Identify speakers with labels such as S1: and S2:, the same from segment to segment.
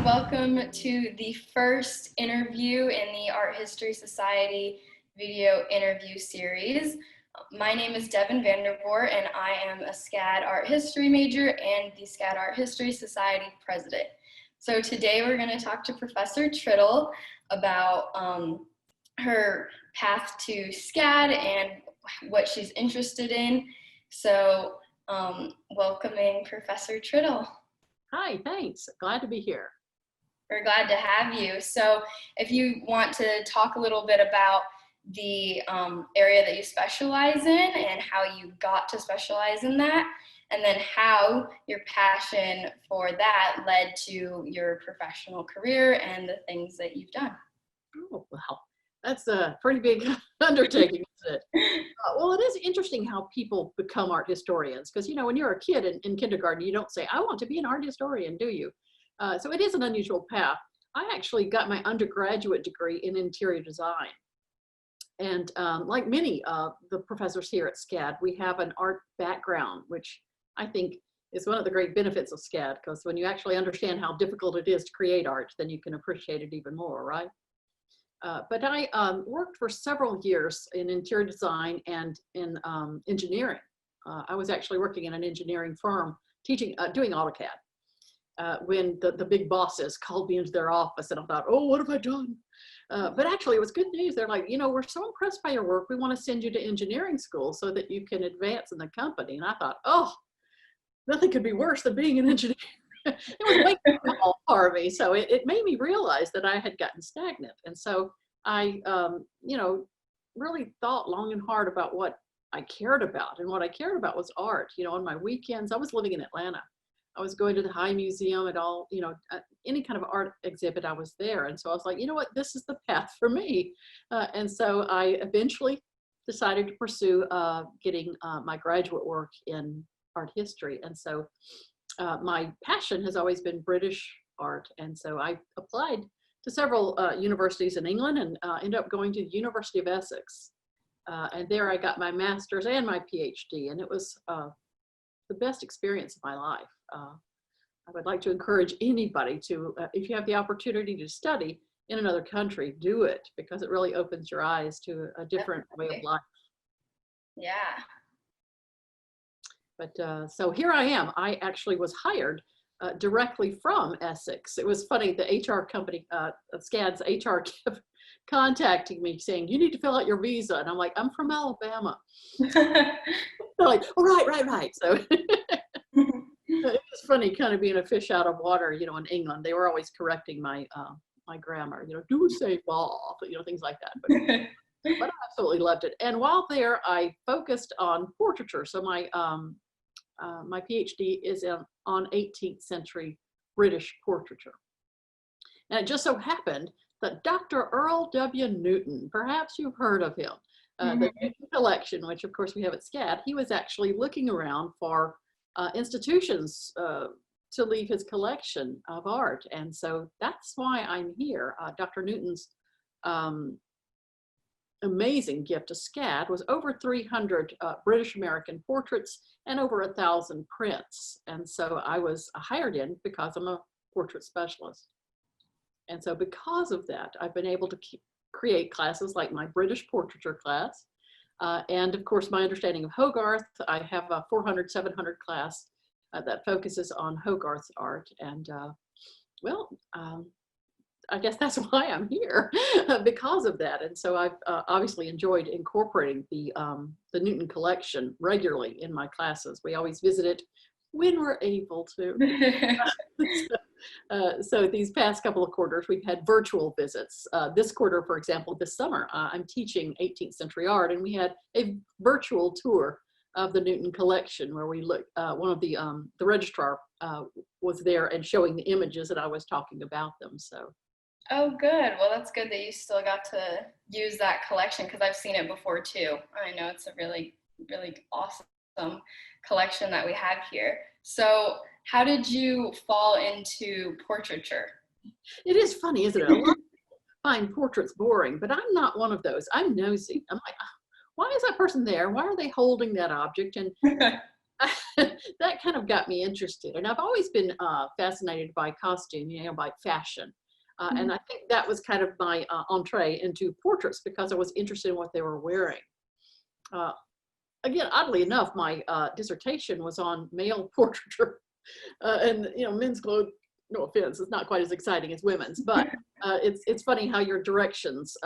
S1: Welcome to the first interview in the Art History Society video interview series. My name is Devon Vander Voort, and I am a SCAD Art History major and the SCAD Art History Society president. So today we're going to talk to Professor Trittel about her path to SCAD and what she's interested in. So welcoming Professor Trittel.
S2: Hi, thanks. Glad to be here.
S1: We're glad to have you. So if you want to talk a little bit about the area that you specialize in and how you got to specialize in that, and then how your passion for that led to your professional career and the things that you've done.
S2: Oh, wow. That's a pretty big undertaking, isn't it? Well, it is interesting how people become art historians, because, you know, when you're a kid in kindergarten, you don't say, I want to be an art historian, do you? So it is an unusual path. I actually got my undergraduate degree in interior design. And like many of the professors here at SCAD, we have an art background, which I think is one of the great benefits of SCAD, because when you actually understand how difficult it is to create art, then you can appreciate it even more, right? But I worked for several years in interior design and in engineering. I was actually working in an engineering firm teaching, doing AutoCAD. When the big bosses called me into their office, and I thought, oh, what have I done? But actually it was good news. They're like, you know, we're so impressed by your work, we want to send you to engineering school so that you can advance in the company. And I thought, oh, nothing could be worse than being an engineer. It was way too small for me. So it made me realize that I had gotten stagnant. And so I, you know, really thought long and hard about what I cared about. And what I cared about was art. You know, on my weekends, I was living in Atlanta. I was going to the High Museum and all, you know, any kind of art exhibit, I was there. And so I was like, you know what, this is the path for me. And so I eventually decided to pursue getting my graduate work in art history. And so my passion has always been British art. And so I applied to several universities in England and ended up going to the University of Essex. And there I got my master's and my PhD. And it was the best experience of my life. I would like to encourage anybody to, if you have the opportunity to study in another country, do it, because it really opens your eyes to a different way of life.
S1: Yeah.
S2: But so here I am. I actually was hired directly from Essex. It was funny, the HR company, SCAD's HR kept contacting me saying, you need to fill out your visa. And I'm like, I'm from Alabama. They're like, oh, right. So it was funny kind of being a fish out of water, you know, in England. They were always correcting my my grammar, you know, do say ball, you know, things like that. But I absolutely loved it. And while there, I focused on portraiture. So my my PhD is on 18th century British portraiture. And it just so happened that Dr. Earl W. Newton, perhaps you've heard of him, the Newton collection, which of course we have at SCAD, he was actually looking around for institutions to leave his collection of art. And so that's why I'm here. Dr. Newton's amazing gift to SCAD was over 300 British American portraits and over 1,000 prints. And so I was hired in because I'm a portrait specialist. And so because of that, I've been able to create classes like my British portraiture class. And of course, my understanding of Hogarth, I have a 400, 700 class that focuses on Hogarth's art. And well, I guess that's why I'm here, because of that. And so I've obviously enjoyed incorporating the Newton collection regularly in my classes. We always visit it when we're able to. So these past couple of quarters, we've had virtual visits. This quarter, for example, this summer, I'm teaching 18th century art, and we had a virtual tour of the Newton collection where we looked, one of the registrar was there and showing the images that I was talking about them. So.
S1: Oh, good. Well, that's good that you still got to use that collection, because I've seen it before too. I know it's a really, really awesome collection that we have here. So how did you fall into portraiture?
S2: It is funny, isn't it? A lot of people find portraits boring, but I'm not one of those. I'm nosy. I'm like, why is that person there? Why are they holding that object? And that kind of got me interested. And I've always been fascinated by costume, by fashion. And I think that was kind of my entree into portraits because I was interested in what they were wearing. Again, oddly enough, my dissertation was on male portraiture. And men's clothes, no offense, it's not quite as exciting as women's, but it's funny how your directions,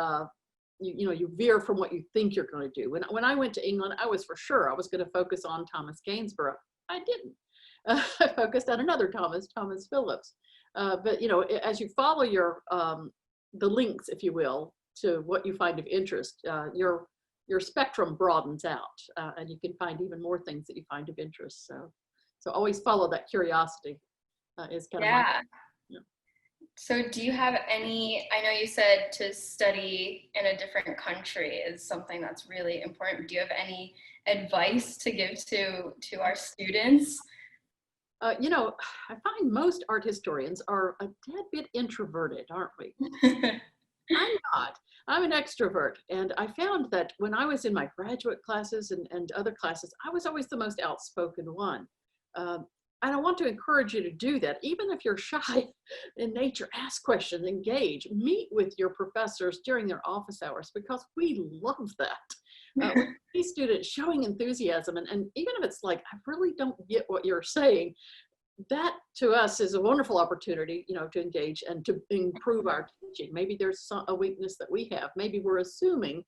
S2: you veer from what you think you're going to do. When I went to England, I was for sure I was going to focus on Thomas Gainsborough. I didn't. I focused on another Thomas Phillips. But as you follow your the links, if you will, to what you find of interest, your spectrum broadens out, and you can find even more things that you find of interest. So always follow that curiosity is kind of my. Yeah.
S1: So do you have any, I know you said to study in a different country is something that's really important. Do you have any advice to give to our students?
S2: I find most art historians are a tad bit introverted, aren't we? I'm not. I'm an extrovert. And I found that when I was in my graduate classes and other classes, I was always the most outspoken one. And I want to encourage you to do that. Even if you're shy in nature, ask questions, engage, meet with your professors during their office hours, because we love that. We see students showing enthusiasm, and even if it's like, I really don't get what you're saying, that to us is a wonderful opportunity, to engage and to improve our teaching. Maybe there's a weakness that we have. Maybe we're assuming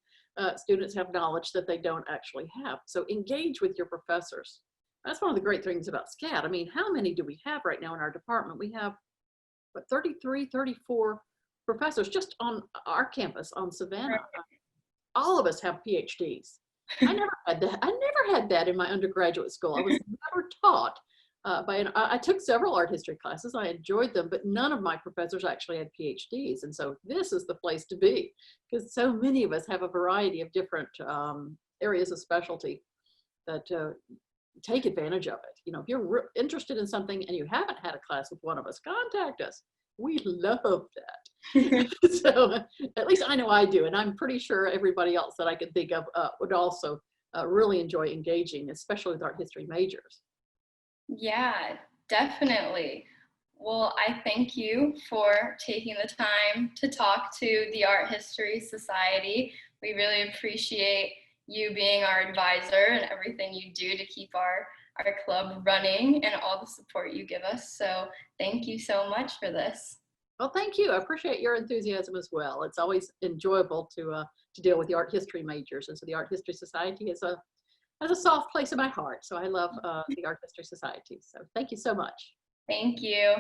S2: students have knowledge that they don't actually have. So engage with your professors. That's one of the great things about SCAD. I mean, how many do we have right now in our department? We have, 33, 34 professors just on our campus on Savannah. All of us have PhDs. I never had that. I never had that in my undergraduate school. I was never taught I took several art history classes. I enjoyed them, but none of my professors actually had PhDs. And so this is the place to be, because so many of us have a variety of different areas of specialty that take advantage of it. If you're interested in something and you haven't had a class with one of us, contact us. We love that. So at least I know I do, and I'm pretty sure everybody else that I could think of would also really enjoy engaging, especially with art history majors.
S1: Yeah, definitely. Well, I thank you for taking the time to talk to the Art History Society. We really appreciate you being our advisor and everything you do to keep our club running, and all the support you give us. So thank you so much for this.
S2: Well, thank you. I appreciate your enthusiasm as well. It's always enjoyable to deal with the art history majors. And so the Art History Society has a soft place in my heart. So I love the Art History Society. So thank you so much.
S1: Thank you.